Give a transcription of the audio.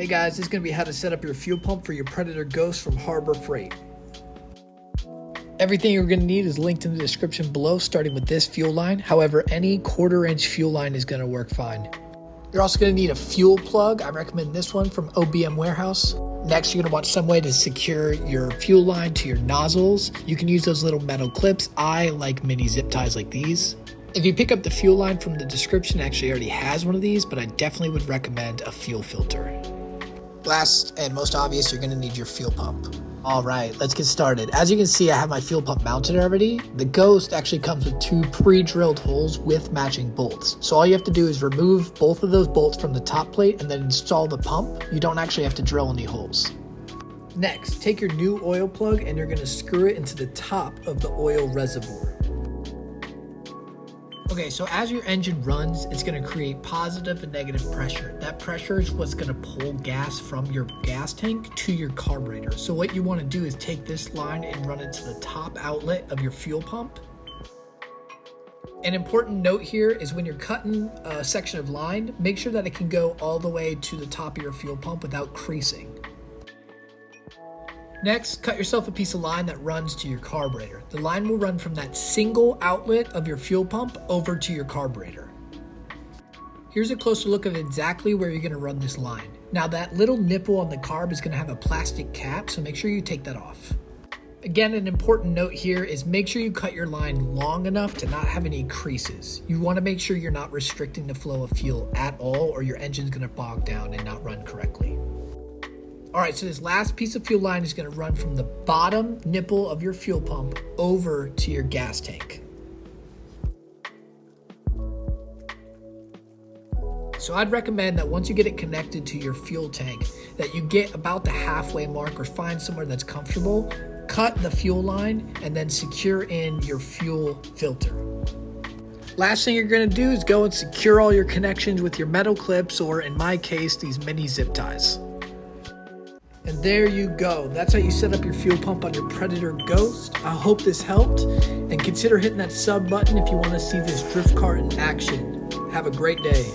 Hey guys, this is going to be how to set up your fuel pump for your Predator Ghost from Harbor Freight. Everything you're going to need is linked in the description below, starting with this fuel line. However, any 1/4-inch fuel line is going to work fine. You're also going to need a fuel plug. I recommend this one from OBM Warehouse. Next, you're going to want some way to secure your fuel line to your nozzles. You can use those little metal clips. I like mini zip ties like these. If you pick up the fuel line from the description, it actually already has one of these, but I definitely would recommend a fuel filter. Last and most obvious, you're going to need your fuel pump. All right, let's get started. As you can see, I have my fuel pump mounted already. The Ghost actually comes with 2 pre-drilled holes with matching bolts. So all you have to do is remove both of those bolts from the top plate and then install the pump. You don't actually have to drill any holes. Next, take your new oil plug and you're going to screw it into the top of the oil reservoir. Okay, so as your engine runs, it's going to create positive and negative pressure. That pressure is what's going to pull gas from your gas tank to your carburetor. So what you want to do is take this line and run it to the top outlet of your fuel pump. An important note here is when you're cutting a section of line, make sure that it can go all the way to the top of your fuel pump without creasing. Next, cut yourself a piece of line that runs to your carburetor. The line will run from that single outlet of your fuel pump over to your carburetor. Here's a closer look of exactly where you're going to run this line. Now that little nipple on the carb is going to have a plastic cap, so make sure you take that off. Again, an important note here is make sure you cut your line long enough to not have any creases. You want to make sure you're not restricting the flow of fuel at all, or your engine's going to bog down and not run correctly. All right, so this last piece of fuel line is going to run from the bottom nipple of your fuel pump over to your gas tank. So I'd recommend that once you get it connected to your fuel tank, that you get about the halfway mark or find somewhere that's comfortable, cut the fuel line, and then secure in your fuel filter. Last thing you're going to do is go and secure all your connections with your metal clips, or in my case, these mini zip ties. And there you go. That's how you set up your fuel pump on your Predator Ghost. I hope this helped, and consider hitting that sub button if you want to see this drift kart in action. Have a great day.